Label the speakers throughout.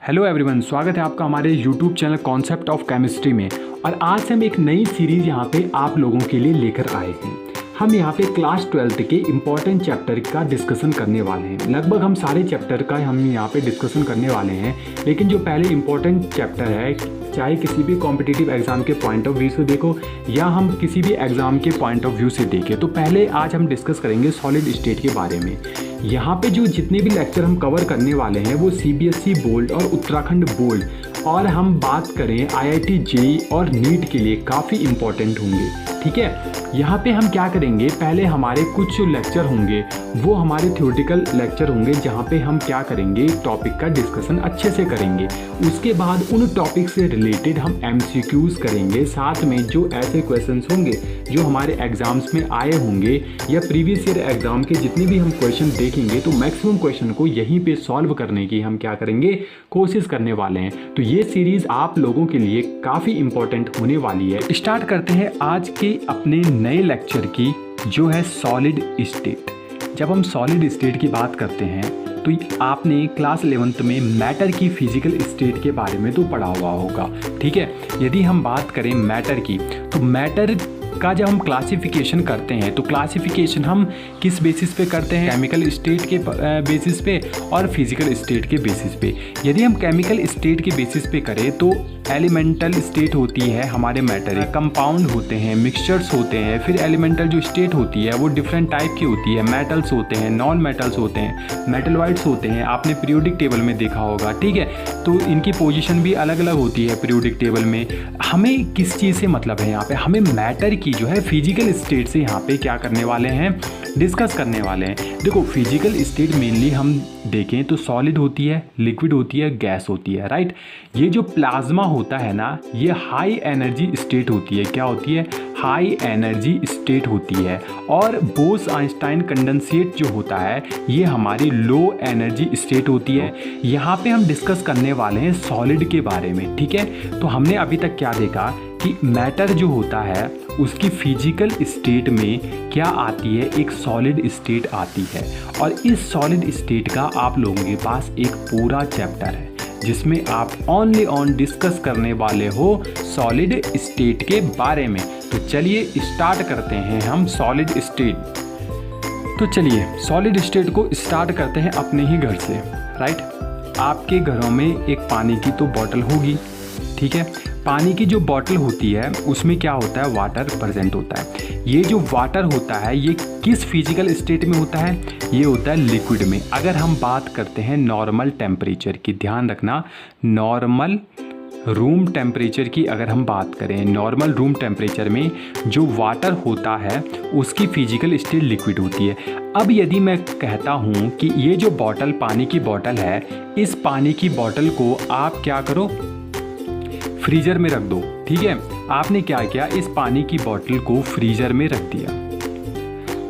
Speaker 1: Hello everyone, स्वागत है आपका हमारे YouTube channel concept of chemistry में। और आज हम एक नई सीरीज़ यहाँ पे आप लोगों के लिए लेकर आए हैं। हम यहाँ पे क्लास 12th के इम्पॉर्टेंट चैप्टर का डिस्कशन करने वाले हैं। लगभग हम सारे चैप्टर का हम यहाँ पे डिस्कशन करने वाले हैं, लेकिन जो पहले इम्पॉर्टेंट चैप्टर है, चाहे किसी भी कॉम्पिटिटिव एग्जाम के पॉइंट ऑफ व्यू से देखो या हम किसी भी एग्ज़ाम के पॉइंट ऑफ व्यू से देखें, तो पहले आज हम डिस्कस करेंगे सॉलिड स्टेट के बारे में। यहाँ पे जो जितने भी लेक्चर हम कवर करने वाले हैं वो सीबीएसई बोर्ड और उत्तराखंड बोर्ड, और हम बात करें आईआईटी जेईई और नीट के लिए काफ़ी इम्पॉर्टेंट होंगे। ठीक है, यहाँ पे हम क्या करेंगे, पहले हमारे कुछ लेक्चर होंगे वो हमारे थ्योरेटिकल लेक्चर होंगे, जहाँ पे हम क्या करेंगे, टॉपिक का डिस्कशन अच्छे से करेंगे। उसके बाद उन टॉपिक से रिलेटेड हम एमसीक्यूज़ करेंगे, साथ में जो ऐसे क्वेश्चंस होंगे जो हमारे एग्जाम्स में आए होंगे या प्रीवियस ईयर एग्जाम के जितने भी हम क्वेश्चन देखेंगे, तो मैक्सिमम क्वेश्चन को यहीं पे सॉल्व करने की हम क्या करेंगे, कोशिश करने वाले हैं। तो ये सीरीज़ आप लोगों के लिए काफ़ी इंपॉर्टेंट होने वाली है। स्टार्ट करते हैं आज के अपने नए लेक्चर की, जो है सॉलिड स्टेट। जब हम सॉलिड स्टेट की बात करते हैं तो आपने क्लास 11th में मैटर की फिजिकल स्टेट के बारे में तो पढ़ा हुआ होगा। ठीक है, यदि हम बात करें मैटर की, तो मैटर का जब हम क्लासिफिकेशन करते हैं तो क्लासिफिकेशन हम किस बेसिस पे करते हैं, केमिकल स्टेट के बेसिस पे और फिजिकल स्टेट के बेसिस पे। यदि हम केमिकल स्टेट के बेसिस पे करें तो एलिमेंटल स्टेट होती है हमारे मैटर, कंपाउंड होते हैं, मिक्सचर्स होते हैं। फिर एलिमेंटल जो स्टेट होती है वो डिफरेंट टाइप की होती है, मेटल्स होते हैं, नॉन मेटल्स होते हैं, मेटलॉइड्स होते हैं, आपने पीरियोडिक टेबल में देखा होगा। ठीक है, तो इनकी पोजीशन भी अलग अलग होती है पीरियोडिक टेबल में। हमें किस चीज़ से मतलब है, यहाँ पे हमें मैटर की जो है फिजिकल स्टेट से यहाँ पे क्या करने वाले हैं, डिस्कस करने वाले हैं। देखो, फिजिकल स्टेट मेनली हम देखें तो सॉलिड होती है, लिक्विड होती है, गैस होती है, राइट। ये जो प्लाज्मा होता है ना, ये हाई एनर्जी स्टेट होती है। क्या होती है? हाई एनर्जी स्टेट होती है। और बोस-आइंस्टाइन कंडेंसेट जो होता है ये हमारी लो एनर्जी स्टेट होती है। यहाँ पे हम डिस्कस करने वाले हैं सॉलिड के बारे में। ठीक है, तो हमने अभी तक क्या देखा कि मैटर जो होता है उसकी फिजिकल स्टेट में क्या आती है, एक सॉलिड स्टेट आती है। और इस सॉलिड स्टेट का आप लोगों के पास एक पूरा चैप्टर है जिसमें आप ओनली ऑन डिस्कस करने वाले हो सॉलिड स्टेट के बारे में। तो चलिए स्टार्ट करते हैं हम सॉलिड स्टेट। तो चलिए सॉलिड स्टेट को स्टार्ट करते हैं अपने ही घर से, राइट। आपके घरों में एक पानी की तो बॉटल होगी। ठीक है, पानी की जो बॉटल होती है उसमें क्या होता है, वाटर प्रेजेंट होता है। ये जो वाटर होता है ये किस फिजिकल स्टेट में होता है, ये होता है लिक्विड में। अगर हम बात करते हैं नॉर्मल टेम्परेचर की, ध्यान रखना, नॉर्मल रूम टेम्परेचर की अगर हम बात करें, नॉर्मल रूम टेम्परेचर में जो वाटर होता है उसकी फिजिकल स्टेट लिक्विड होती है। अब यदि मैं कहता हूँ कि ये जो बॉटल पानी की बॉटल है, इस पानी की बॉटल को आप क्या करो, फ्रीजर में रख दो। ठीक है, आपने क्या किया, इस पानी की बोतल को फ्रीजर में रख दिया।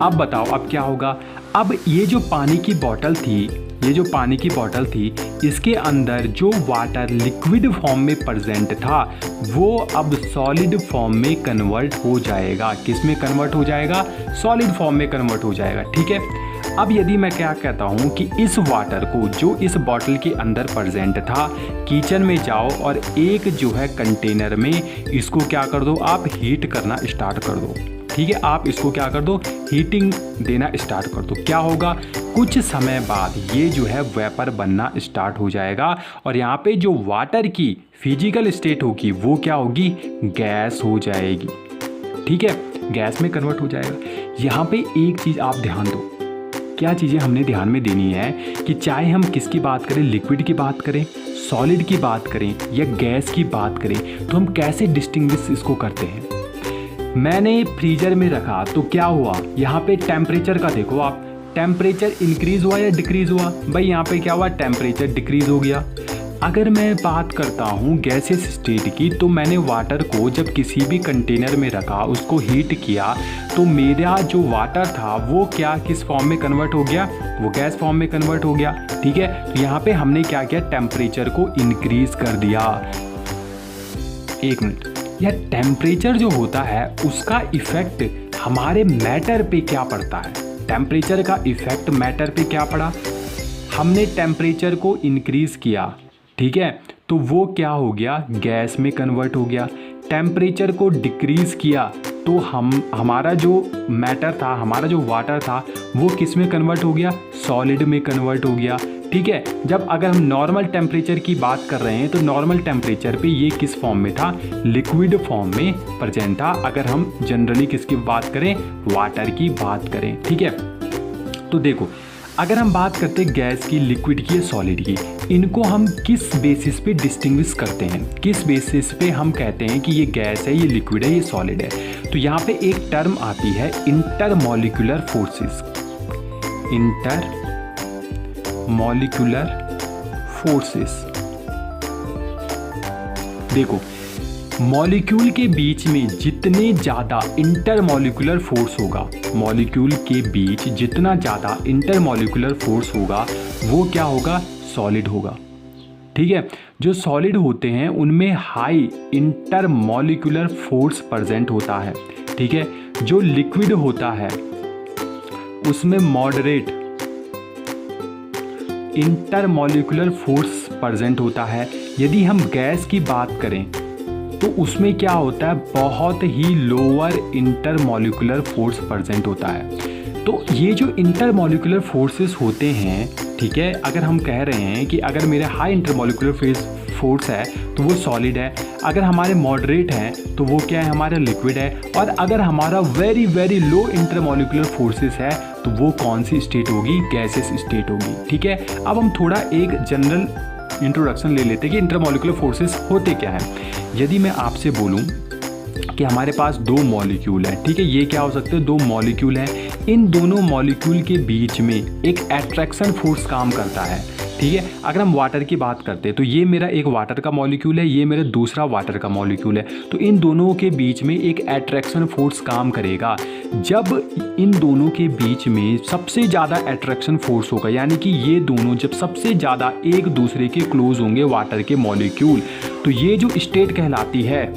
Speaker 1: अब बताओ अब क्या होगा। अब ये जो पानी की बोतल थी, ये जो पानी की बोतल थी, इसके अंदर जो वाटर लिक्विड फॉर्म में प्रेजेंट था वो अब सॉलिड फॉर्म में कन्वर्ट हो जाएगा। किस में कन्वर्ट हो जाएगा? सॉलिड फॉर्म में कन्वर्ट हो जाएगा। ठीक है, अब यदि मैं क्या कहता हूँ कि इस वाटर को जो इस बॉटल के अंदर प्रेजेंट था, किचन में जाओ और एक जो है कंटेनर में इसको क्या कर दो, आप हीट करना स्टार्ट कर दो। ठीक है, आप इसको क्या कर दो, हीटिंग देना स्टार्ट कर दो। क्या होगा, कुछ समय बाद ये जो है वेपर बनना स्टार्ट हो जाएगा और यहाँ पे जो वाटर की फिजिकल स्टेट होगी वो क्या होगी, गैस हो जाएगी। ठीक है, गैस में कन्वर्ट हो जाएगा। यहाँ पे एक चीज़ आप ध्यान दो, क्या चीज़ें हमने ध्यान में देनी है कि चाहे हम किसकी बात करें, लिक्विड की बात करें, सॉलिड की बात करें या गैस की बात करें, तो हम कैसे डिस्टिंग्विश इसको करते हैं। मैंने फ्रीजर में रखा तो क्या हुआ, यहाँ पे टेम्परेचर का देखो आप, टेम्परेचर इंक्रीज हुआ या डिक्रीज हुआ? भाई यहाँ पे क्या हुआ, टेम्परेचर डिक्रीज हो गया। अगर मैं बात करता हूँ गैसेस स्टेट की, तो मैंने वाटर को जब किसी भी कंटेनर में रखा, उसको हीट किया, तो मेरा जो वाटर था वो क्या किस फॉर्म में कन्वर्ट हो गया, वो गैस फॉर्म में कन्वर्ट हो गया। ठीक है, तो यहाँ पे हमने क्या किया, टेम्परेचर को इंक्रीज कर दिया। एक मिनट, यह टेम्परेचर जो होता है उसका इफेक्ट हमारे मैटर पे क्या पड़ता है, टेम्परेचर का इफेक्ट मैटर पे क्या पड़ा, हमने टेम्परेचर को इंक्रीज किया ठीक है, तो वो क्या हो गया, गैस में कन्वर्ट हो गया। टेम्परेचर को डिक्रीज़ किया तो हमारा जो मैटर था, हमारा जो वाटर था, वो किस में कन्वर्ट हो गया, सॉलिड में कन्वर्ट हो गया। ठीक है, जब अगर हम नॉर्मल टेम्परेचर की बात कर रहे हैं तो नॉर्मल टेम्परेचर पे ये किस फॉर्म में था, लिक्विड फॉर्म में प्रेजेंट था। अगर हम जनरली किसकी बात करें, वाटर की बात करें। ठीक है, तो देखो अगर हम बात करते हैं गैस की, लिक्विड की या सॉलिड की, इनको हम किस बेसिस पे डिस्टिंग्विश करते हैं, किस बेसिस पे हम कहते हैं कि ये गैस है, ये लिक्विड है, ये सॉलिड है। तो यहाँ पे एक टर्म आती है इंटरमॉलिक्यूलर फोर्सेस। इंटरमॉलिक्यूलर फोर्सेस, देखो मॉलिक्यूल के बीच में जितने ज़्यादा इंटरमॉलिक्यूलर फोर्स होगा, मॉलिक्यूल के बीच जितना ज़्यादा इंटरमॉलिक्यूलर फोर्स होगा वो क्या होगा, सॉलिड होगा। ठीक है, जो सॉलिड होते हैं उनमें हाई इंटरमॉलिक्यूलर फोर्स प्रेजेंट होता है। ठीक है, जो लिक्विड होता है उसमें मॉडरेट इंटरमॉलिक्यूलर फोर्स प्रेजेंट होता है। यदि हम गैस की बात करें तो उसमें क्या होता है, बहुत ही लोअर इंटरमॉलिक्यूलर फोर्स प्रेजेंट होता है। तो ये जो इंटरमॉलिक्यूलर फोर्सेस होते हैं, ठीक है, अगर हम कह रहे हैं कि अगर मेरे हाई इंटरमॉलिक्यूलर फोर्स है तो वो सॉलिड है, अगर हमारे मॉडरेट हैं तो वो क्या है, हमारा लिक्विड है, और अगर हमारा very very low intermolecular forces है तो वो कौन सी स्टेट होगी, गैसेस स्टेट होगी। ठीक है, अब हम थोड़ा एक जनरल इंट्रोडक्शन ले लेते हैं कि इंटरमॉलिक्यूलर फोर्सेस होते क्या हैं। यदि मैं आपसे बोलूं कि हमारे पास दो मॉलिक्यूल है, ठीक है, ये क्या हो सकते हैं, दो मॉलिक्यूल हैं, इन दोनों मॉलिक्यूल के बीच में एक अट्रैक्शन फोर्स काम करता है। ठीक है, अगर हम वाटर की बात करते हैं तो ये मेरा एक वाटर का मॉलिक्यूल है, ये मेरा दूसरा वाटर का मॉलिक्यूल है, तो इन दोनों के बीच में एक अट्रैक्शन फोर्स काम करेगा। जब इन दोनों के बीच में सबसे ज़्यादा अट्रैक्शन फोर्स होगा, यानी कि ये दोनों जब सबसे ज़्यादा एक दूसरे के क्लोज होंगे वाटर के मॉलिक्यूल, तो ये जो स्टेट कहलाती है,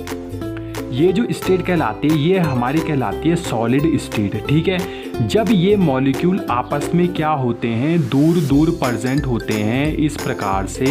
Speaker 1: ये जो स्टेट कहलाती है, ये हमारी कहलाती है सॉलिड स्टेट। ठीक है, जब ये मॉलिक्यूल आपस में क्या होते हैं, दूर दूर प्रेजेंट होते हैं, इस प्रकार से,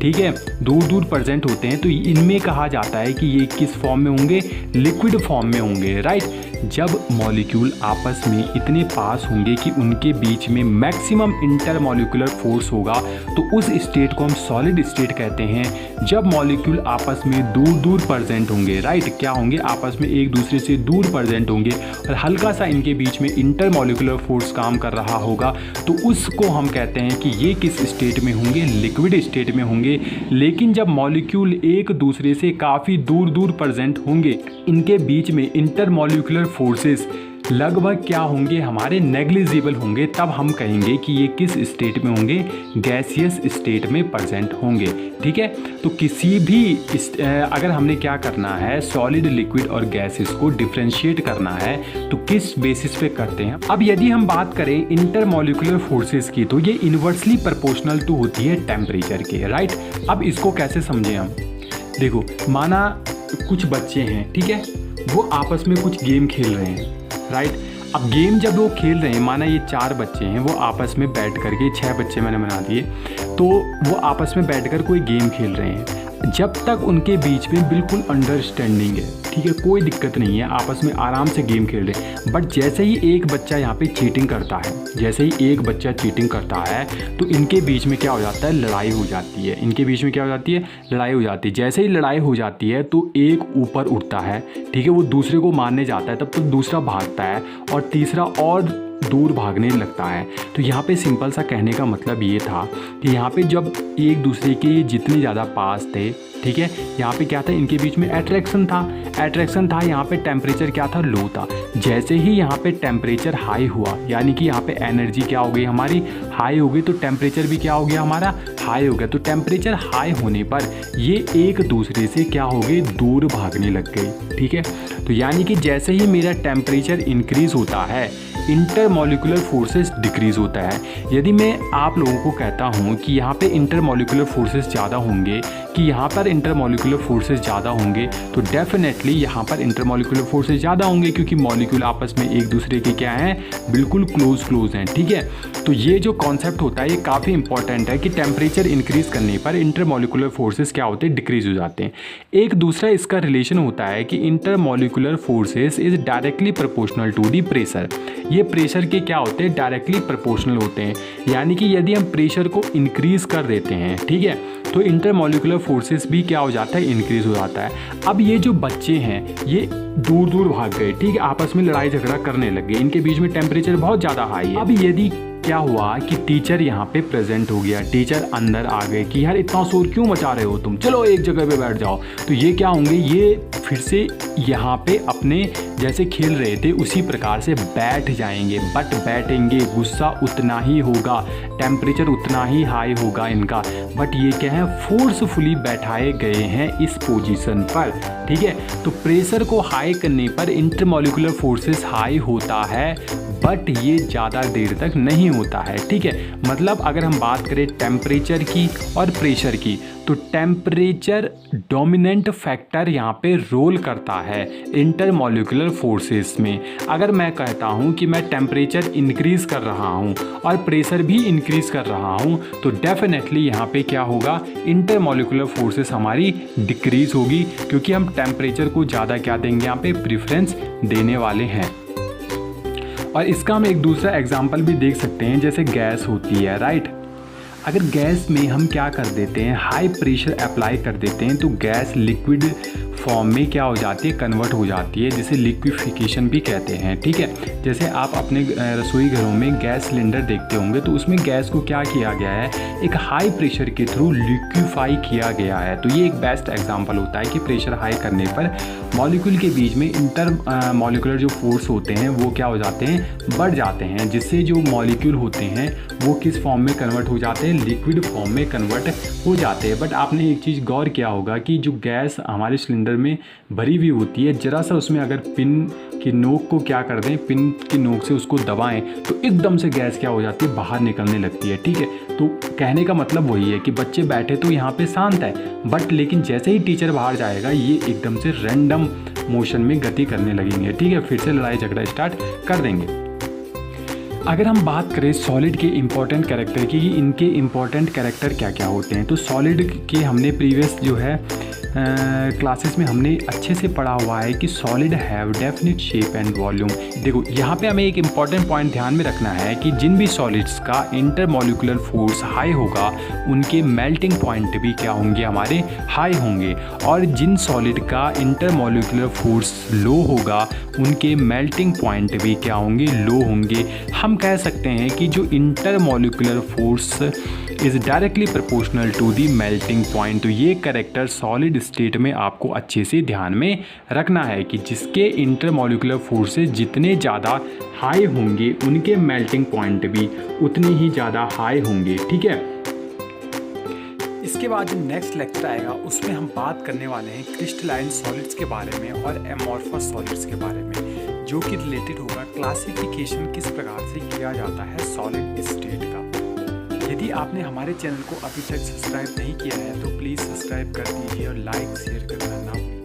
Speaker 1: ठीक है, दूर दूर प्रेजेंट होते हैं, तो इनमें कहा जाता है कि ये किस फॉर्म में होंगे, लिक्विड फॉर्म में होंगे। राइट, जब मॉलिक्यूल आपस में इतने पास होंगे कि उनके बीच में मैक्सिमम इंटरमॉलिक्यूलर फोर्स होगा तो उस स्टेट को हम सॉलिड स्टेट कहते हैं। जब मॉलिक्यूल आपस में दूर दूर प्रेजेंट होंगे, राइट, क्या होंगे, आपस में एक दूसरे से दूर प्रेजेंट होंगे और हल्का सा इनके बीच में इंटरमॉलिक्यूलर फोर्स काम कर रहा होगा, तो उसको हम कहते हैं कि ये किस स्टेट में होंगे, लिक्विड स्टेट में होंगे। लेकिन जब मॉलिक्यूल एक दूसरे से काफ़ी दूर दूर प्रेजेंट होंगे, इनके बीच में इंटरमॉलिक्यूलर फोर्सेस लगभग क्या होंगे, हमारे नेग्लिजिबल होंगे, तब हम कहेंगे कि ये किस स्टेट में होंगे, गैसियस स्टेट में प्रेजेंट होंगे। ठीक है, तो किसी भी अगर हमने क्या करना है, सॉलिड, लिक्विड और गैसेस को डिफ्रेंशिएट करना है तो किस बेसिस पे करते हैं। अब यदि हम बात करें इंटरमॉलिक्यूलर फोर्सेस की, तो ये इन्वर्सली प्रोपोर्शनल टू होती है टेम्परेचर के। राइट, अब इसको कैसे समझें हम, देखो माना कुछ बच्चे हैं, ठीक है, वो आपस में कुछ गेम खेल रहे हैं। राइट, अब गेम जब वो खेल रहे हैं, माना ये 4 बच्चे हैं, वो आपस में बैठ करके, 6 बच्चे मैंने बना दिए, तो वो आपस में बैठकर कोई गेम खेल रहे हैं। जब तक उनके बीच में बिल्कुल अंडरस्टैंडिंग है, ठीक है, कोई दिक्कत नहीं है, आपस में आराम से गेम खेल रहे हैं, बट जैसे ही एक बच्चा यहाँ पे चीटिंग करता है, जैसे ही एक बच्चा चीटिंग करता है तो इनके बीच में क्या हो जाता है, लड़ाई हो जाती है। इनके बीच में क्या हो जाती है, लड़ाई हो जाती है। जैसे ही लड़ाई हो जाती है तो एक ऊपर उठता है, ठीक है, वो दूसरे को मारने जाता है, तब तक दूसरा भागता है और तीसरा और दूर भागने लगता है। तो यहाँ पे सिंपल सा कहने का मतलब ये था कि यहाँ पे जब एक दूसरे के जितने ज़्यादा पास थे, ठीक है, यहाँ पे क्या था, इनके बीच में अट्रैक्शन था, यहाँ पे टेम्परेचर क्या था, लो था। जैसे ही यहाँ पे टेम्परेचर हाई हुआ, यानी कि यहाँ पे एनर्जी क्या हो गई, हमारी हाई हो गई, तो टेम्परेचर भी क्या हो गया, हमारा हाई हो गया। तो टेम्परेचर हाई होने पर ये एक दूसरे से क्या हो गए, दूर भागने लग गए। ठीक है, तो यानी कि जैसे ही मेरा टेम्परेचर इंक्रीज़ होता है, इंटरमॉलिक्यूलर फोर्सेस डिक्रीज होता है। यदि मैं आप लोगों को कहता हूँ कि यहाँ पे इंटरमॉलिक्यूलर फोर्सेस ज़्यादा होंगे, कि यहाँ पर इंटरमॉलिक्यूलर फोर्सेस ज़्यादा होंगे, तो डेफिनेटली यहाँ पर इंटरमॉलिक्यूलर फोर्सेस ज़्यादा होंगे क्योंकि मॉलिक्यूल आपस में एक दूसरे के क्या हैं, बिल्कुल क्लोज हैं। ठीक है, तो ये जो कॉन्सेप्ट होता है ये काफ़ी इंपॉर्टेंट है कि टेम्परेचर इंक्रीज़ करने पर इंटरमॉलिक्यूलर फोर्सेस क्या होते हैं, डिक्रीज हो जाते हैं। एक दूसरा इसका रिलेशन होता है कि intermolecular forces is directly proportional to the pressure. ये प्रेशर के क्या होते हैं, डायरेक्टली प्रोपोर्शनल होते हैं। यानी कि यदि हम प्रेशर को इंक्रीज़ कर देते हैं, ठीक है, तो इंटरमॉलिक्यूलर फोर्सेस भी क्या हो जाता है, इंक्रीज़ हो जाता है। अब ये जो बच्चे हैं ये दूर दूर भाग गए, ठीक है, आपस में लड़ाई झगड़ा करने लग गए, इनके बीच में टेम्परेचर बहुत ज़्यादा हाई है। अब यदि क्या हुआ कि टीचर यहाँ पे प्रेजेंट हो गया, टीचर अंदर आ गए कि यार इतना शोर क्यों मचा रहे हो तुम, चलो एक जगह पे बैठ जाओ, तो ये क्या होंगे, ये फिर से यहाँ पे अपने जैसे खेल रहे थे उसी प्रकार से बैठ जाएंगे। बट बैठेंगे, गुस्सा उतना ही होगा, टेम्परेचर उतना ही हाई होगा इनका, बट ये क्या है, फोर्सफुली बैठाए गए हैं इस पोजीशन पर। ठीक है, तो प्रेशर को हाई करने पर इंटरमॉलिक्यूलर फोर्सेस हाई होता है, बट ये ज़्यादा देर तक नहीं होता है। ठीक है, मतलब अगर हम बात करें टेम्परेचर की और प्रेशर की, तो टेम्परेचर डोमिनेंट फैक्टर यहाँ पे रोल करता है इंटरमॉलिक्यूलर फोर्सेस में। अगर मैं कहता हूँ कि मैं टेम्परेचर इंक्रीज़ कर रहा हूँ और प्रेशर भी इंक्रीज़ कर रहा हूँ, तो डेफिनेटली यहाँ पे क्या होगा, इंटरमॉलिक्यूलर फोर्सेस हमारी डिक्रीज़ होगी, क्योंकि हम टेम्परेचर को ज़्यादा क्या देंगे, यहाँ पे प्रेफरेंस देने वाले हैं। और इसका हम एक दूसरा एग्जाम्पल भी देख सकते हैं, जैसे गैस होती है, राइट। अगर गैस में हम क्या कर देते हैं, हाई प्रेशर अप्लाई कर देते हैं, तो गैस लिक्विड फॉर्म में क्या हो जाती है, कन्वर्ट हो जाती है, जिसे लिक्विफिकेशन भी कहते हैं। ठीक है, जैसे आप अपने रसोई घरों में गैस सिलेंडर देखते होंगे, तो उसमें गैस को क्या किया गया है, एक हाई प्रेशर के थ्रू लिक्विफाई किया गया है। तो ये एक बेस्ट एग्जांपल होता है कि प्रेशर हाई करने पर मॉलिक्यूल के बीच में इंटर मॉलिक्यूलर जो फोर्स होते हैं वो क्या हो जाते हैं, बढ़ जाते हैं, जिससे जो मॉलिक्यूल होते हैं वो किस फॉर्म में कन्वर्ट हो जाते हैं, लिक्विड फॉर्म में कन्वर्ट हो जाते हैं। बट आपने एक चीज़ गौर किया होगा कि जो गैस हमारे सिलेंडर में भरी हुई होती है, जरा सा उसमें अगर पिन की नोक को क्या कर दें, पिन की नोक से उसको दबाएं, तो एकदम से गैस क्या हो जाती है, बाहर निकलने लगती है। ठीक है, तो कहने का मतलब वही है कि बच्चे बैठे तो यहाँ पे शांत है, बट लेकिन जैसे ही टीचर बाहर जाएगा ये एकदम से रैंडम मोशन में गति करने लगेंगे। ठीक है, फिर से लड़ाई झगड़ा स्टार्ट कर देंगे। अगर हम बात करें सॉलिड के इम्पॉर्टेंट कैरेक्टर की, इनके इम्पॉर्टेंट कैरेक्टर क्या क्या होते हैं, तो सॉलिड के हमने प्रीवियस जो है क्लासेस में हमने अच्छे से पढ़ा हुआ है कि solid have definite shape and volume. देखो यहाँ पे हमें एक इम्पॉर्टेंट पॉइंट ध्यान में रखना है कि जिन भी सॉलिड्स का इंटरमॉलिक्यूलर फोर्स हाई होगा उनके मेल्टिंग पॉइंट भी क्या होंगे, हमारे हाई होंगे, और जिन सॉलिड का इंटरमॉलिक्यूलर फोर्स लो होगा उनके मेल्टिंग पॉइंट भी क्या होंगे, लो होंगे। हम कह सकते हैं कि जो intermolecular force is directly proportional to the melting point. तो ये कैरेक्टर सॉलिड स्टेट में आपको अच्छे से ध्यान में रखना है कि जिसके इंटरमॉलिक्यूलर फोर्सेस जितने ज़्यादा हाई होंगे उनके मेल्टिंग पॉइंट भी उतने ही ज़्यादा हाई होंगे। ठीक है, इसके बाद जो नेक्स्ट लेक्चर आएगा उसमें हम बात करने वाले हैं क्रिस्टलाइन सॉलिड्स के बारे में और एमॉर्फस सॉलिड्स के बारे में, जो कि रिलेटेड होगा क्लासिफिकेशन किस प्रकार से किया जाता है सॉलिड स्टेट का। यदि आपने हमारे चैनल को अभी तक सब्सक्राइब नहीं किया है तो प्लीज़ सब्सक्राइब कर दीजिए और लाइक शेयर करना ना भूलिए।